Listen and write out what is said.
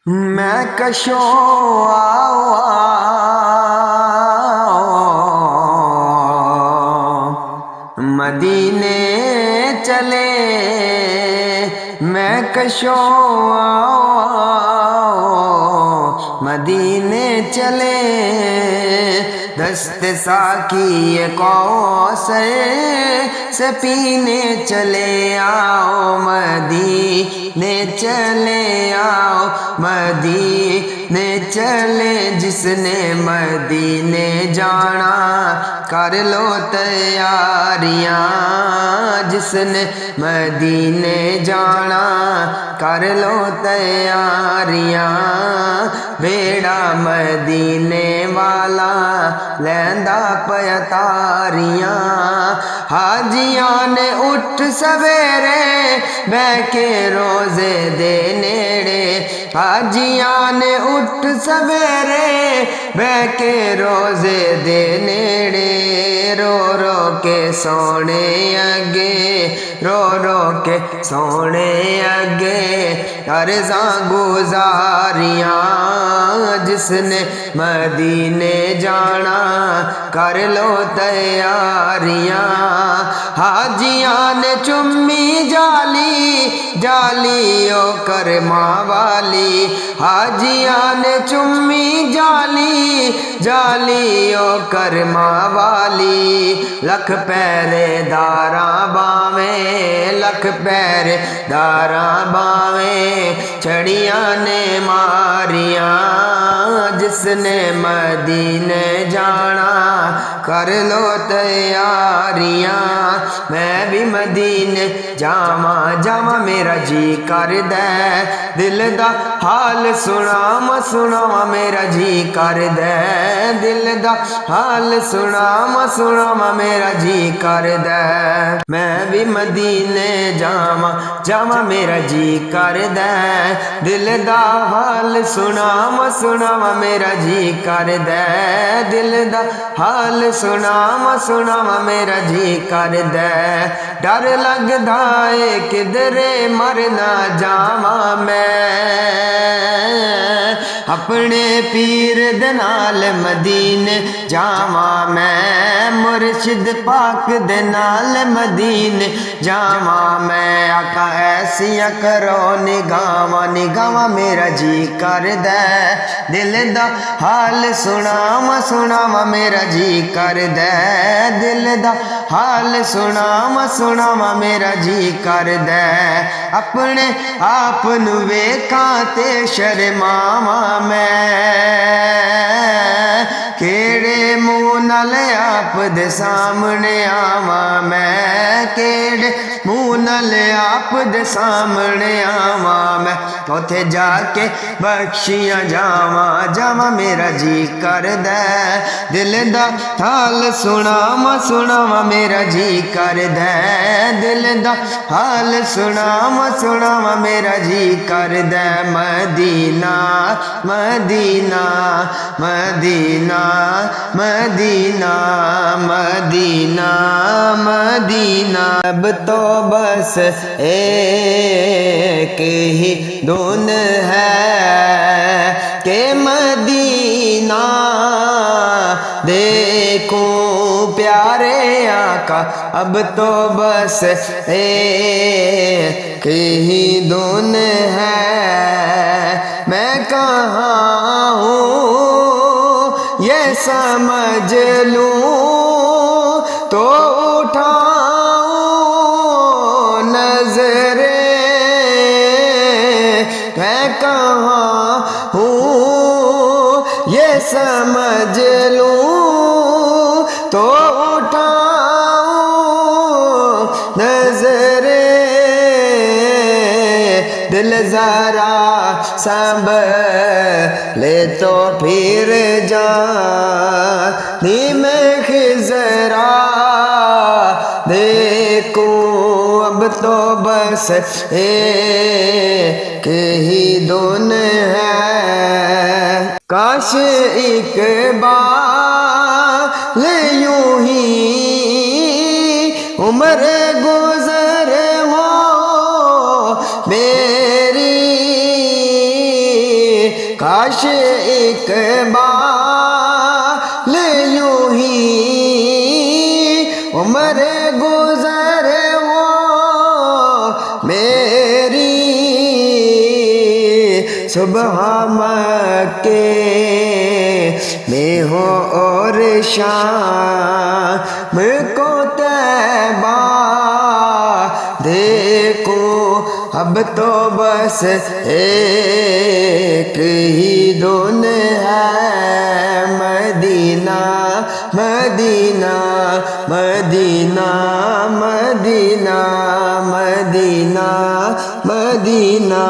میں کشوں مدینے چلے، میں کشوں مدینے چلے، دست ساقی کوثر سے پینے چلے آؤ، مدینے چلے آؤ، مدینے چلے، جس نے مدینے جانا کر لو تیاریاں، جس نے مدینے جانا کر لو تیاریاں، بیڑا مدینے والا لیندا پیا تاریاں، حاجیاں نے اٹھ سویرے بہ کے روزے دے نیڑے، حاجیاں نے اٹھ سویرے بہ کے روزے دے نیڑے، رو رو کے سونے اگے، رو رو کے سونے اگے عرضاں گزاریاں، جس نے مدینے جانا کر لو تیاریاں، حاجیاں نے چمی جالی جالی او کرماں والی، حاجیاں نے چمی جالی جالی او کرماں والی، لکھ پہرے داراں باویں، لکھ پہرے داراں باویں چھڑیاں نے ماریاں، جس نے مدینے جانا کر لو تیاریاں، میں بھی مدینے جاواں جاواں میرا جی کردے، دل دا حال سناواں سناواں میرا جی کردے، دل دا حال سناواں سناواں میرا جی کردے، میں بھی مدینے جاواں جاواں میرا جی کردے، دل دا حال سناواں سناواں میرا جی کردے، دل دا حال سناواں سناواں میرا جی کردے، ڈر لگدا اے کدرے مر نہ جاواں میں، اپنے پیر دے نال مدینے جاواں میں، مرشد پاک دے نال مدینے جاواں میں، آقا ایسیاں کرو نگاواں نگاواں میرا جی کردے، دل دا حال سناواں سناواں میرا جی کردے، دل دا حال سناواں سناواں میرا جی کردے، اپنے آپ نو ویکھاں تے شرماواں میں، کیڑے منہ نال آپ دے سامنے آواں میں، کیڑے منہ نال آپ دے سامنے آواں میں، اوتھے جا کے بخشیاں جاواں جاواں میرا جی کردے، دل دا حال سناواں سناواں میرا جی کردے، دل دا حال سناواں سناواں میرا جی کردے، مدینہ مدینہ مدینہ مدینہ مدینہ مدینہ، اب تو بس ایک ہی دھن ہے کہ مدینہ دیکھوں پیارے آقا، اب تو بس ایک ہی دھن ہے، میں کہاں ہوں یہ سمجھ لوں تو اٹھاؤں نظریں، میں کہاں ہوں یہ سمجھ لوں تو اٹھاؤں نظریں، دل ذرا سنبھلے تو پھر جانی میں خضرا دیکھوں، اب تو بس ایک ہی دھن ہے، کاش ایک بار یوں ہی عمر گزر ہو میری کاش ایک بار یوں ہی عمر گزر وہ میری صبح مکے میں ہو اور شام کو طیبہ دیکھو اب تو بس ایک ہی دن ہے مدینہ مدینہ مدینہ مدینہ مدینہ مدینہ